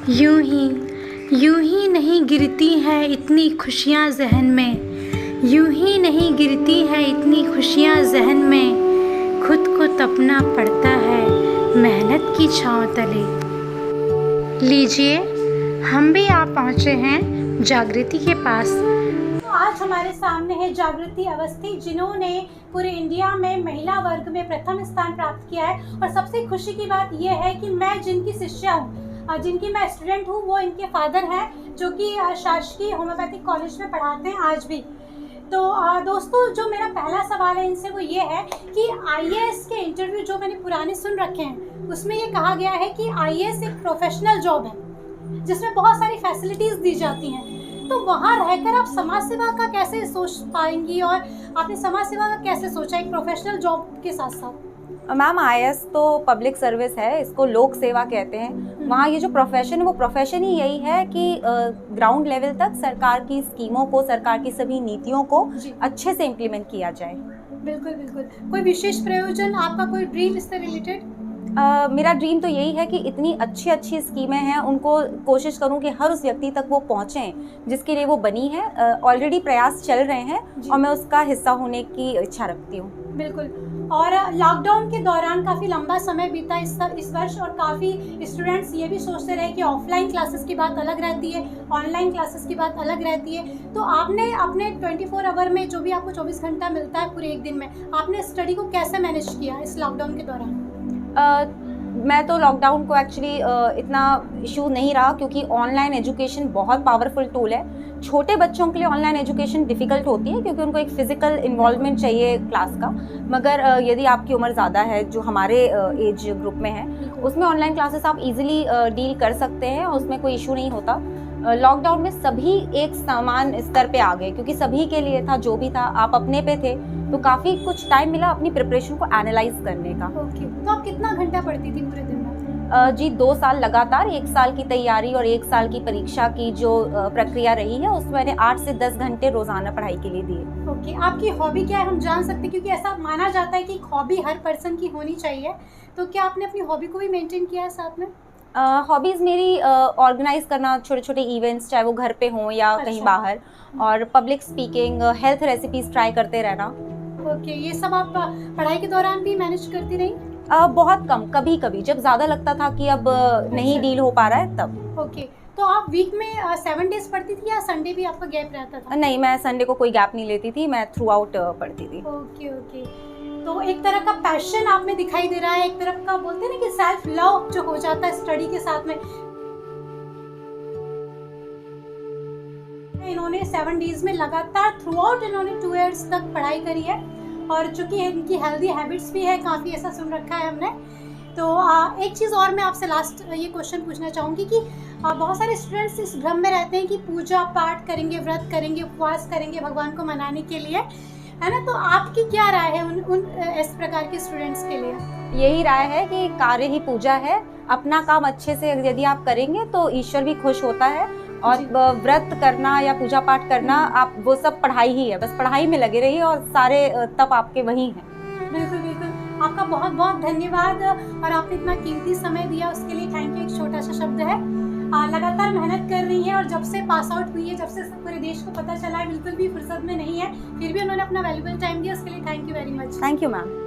यूं ही नहीं गिरती हैं इतनी खुशियाँ ज़हन में, यूं ही नहीं गिरती हैं इतनी खुशियाँ ज़हन में, खुद को तपना पड़ता है मेहनत की छाँव तले। लीजिए, हम भी आ पहुँचे हैं जागृति के पास। तो आज हमारे सामने है जागृति अवस्थी, जिन्होंने पूरे इंडिया में महिला वर्ग में प्रथम स्थान प्राप्त किया है। और सबसे खुशी की बात यह है कि मैं जिनकी शिष्या हूँ, जिनकी मैं स्टूडेंट हूँ, वो इनके फादर हैं, जो कि शासकीय होम्योपैथिक कॉलेज में पढ़ाते हैं आज भी। तो दोस्तों, जो मेरा पहला सवाल है इनसे वो ये है कि आईएएस के इंटरव्यू जो मैंने पुराने सुन रखे हैं, उसमें ये कहा गया है कि आईएएस एक प्रोफेशनल जॉब है जिसमें बहुत सारी फैसिलिटीज़ दी जाती हैं। तो वहाँ रहकर आप समाज सेवा का कैसे सोच पाएंगी, और आपने समाज सेवा का कैसे सोचा एक प्रोफेशनल जॉब के साथ साथ? मैम, आईएएस तो पब्लिक सर्विस है, इसको लोक सेवा कहते हैं। वहाँ ये जो प्रोफेशन है वो प्रोफेशन ही यही है कि ग्राउंड लेवल तक सरकार की स्कीमों को, सरकार की सभी नीतियों को अच्छे से इम्प्लीमेंट किया जाए। बिल्कुल बिल्कुल। कोई विशेष प्रयोजन, आपका कोई ड्रीम इससे रिलेटेड? मेरा ड्रीम तो यही है कि इतनी अच्छी अच्छी स्कीमें हैं, उनको कोशिश करूं कि हर उस व्यक्ति तक वो पहुंचें जिसके लिए वो बनी है। ऑलरेडी प्रयास चल रहे हैं और मैं उसका हिस्सा होने की इच्छा रखती हूँ। बिल्कुल। और लॉकडाउन के दौरान काफ़ी लंबा समय बीता इस वर्ष, और काफ़ी स्टूडेंट्स ये भी सोचते रहे कि ऑफलाइन क्लासेस की बात अलग रहती है, ऑनलाइन क्लासेस की बात अलग रहती है। तो आपने अपने 24 आवर में, जो भी आपको 24 घंटा मिलता है पूरे एक दिन में, आपने स्टडी को कैसे मैनेज किया इस लॉकडाउन के दौरान? मैं तो लॉकडाउन को एक्चुअली इतना इशू नहीं रहा, क्योंकि ऑनलाइन एजुकेशन बहुत पावरफुल टूल है। छोटे बच्चों के लिए ऑनलाइन एजुकेशन डिफ़िकल्ट होती है क्योंकि उनको एक फ़िज़िकल इन्वॉल्वमेंट चाहिए क्लास का। मगर यदि आपकी उम्र ज़्यादा है, जो हमारे एज ग्रुप में है, उसमें ऑनलाइन क्लासेस आप इजीली डील कर सकते हैं और उसमें कोई इशू नहीं होता। लॉकडाउन में सभी एक समान स्तर पे आ गए, क्योंकि सभी के लिए था, जो भी था। आप अपने पे थे तो काफ़ी कुछ टाइम मिला अपनी प्रिपरेशन को एनालाइज करने का। ओके। तो आप कितना घंटा पढ़ती थी पूरे दिन में? जी, 2 साल लगातार, 1 साल की तैयारी और 1 साल की परीक्षा की जो प्रक्रिया रही है, उसमें मैंने 8 से 10 घंटे रोजाना पढ़ाई के लिए दिए। ओके। आपकी हॉबी क्या है, हम जान सकते हैं? क्योंकि ऐसा माना जाता है कि हॉबी हर पर्सन की होनी चाहिए। तो क्या आपने अपनी हॉबी को भी मेंटेन किया है साथ में? हॉबीज़ मेरी ऑर्गेनाइज करना, छोटे छोटे इवेंट्स, चाहे वो घर पे हों या कहीं बाहर, और public speaking, health recipes try करते रहना। ओके। ये सब आप पढ़ाई के दौरान भी मैनेज करती रही? बहुत कम, कभी कभी जब ज़्यादा लगता था कि अब नहीं डील हो पा रहा है, तब। ओके। तो आप वीक में 7 डेज पढ़ती थी या संडे भी आपका गैप रहता था? नहीं, मैं संडे को कोई गैप नहीं लेती थी, मैं थ्रू आउट पढ़ती थी। Okay okay. तो एक तरह का पैशन आप में दिखाई दे रहा है, एक तरफ का बोलते हैं ना कि सेल्फ लव जो हो जाता है स्टडी के साथ में। इन्होंने 7 डेज में लगातार थ्रू आउट इन्होंने 2 ईयर्स तक पढ़ाई करी है, और चूँकि इनकी हेल्दी हैबिट्स भी है काफ़ी, ऐसा सुन रखा है हमने। तो एक चीज़ और मैं आपसे लास्ट ये क्वेश्चन पूछना चाहूँगी कि बहुत सारे स्टूडेंट्स इस भ्रम में रहते हैं कि पूजा पाठ करेंगे, व्रत करेंगे, उपवास करेंगे भगवान को मनाने के लिए, है ना? तो आपकी क्या राय है उन इस प्रकार के स्टूडेंट्स के लिए? यही राय है कि कार्य ही पूजा है। अपना काम अच्छे से यदि आप करेंगे तो ईश्वर भी खुश होता है। और व्रत करना या पूजा पाठ करना, आप वो सब पढ़ाई ही है, बस पढ़ाई में लगे रहिए और सारे तप आपके वहीं हैं। बिल्कुल बिल्कुल। आपका बहुत बहुत धन्यवाद, और आपने इतना कीमती समय दिया उसके लिए थैंक यू। एक छोटा सा शब्द है। लगातार मेहनत कर रही है, और जब से पास आउट हुई है, जब से पूरे देश को पता चला है, बिल्कुल भी फुर्सत में नहीं है, फिर भी उन्होंने अपना वैल्यूबल टाइम दिया, उसके लिए thank you very much. Thank you ma'am.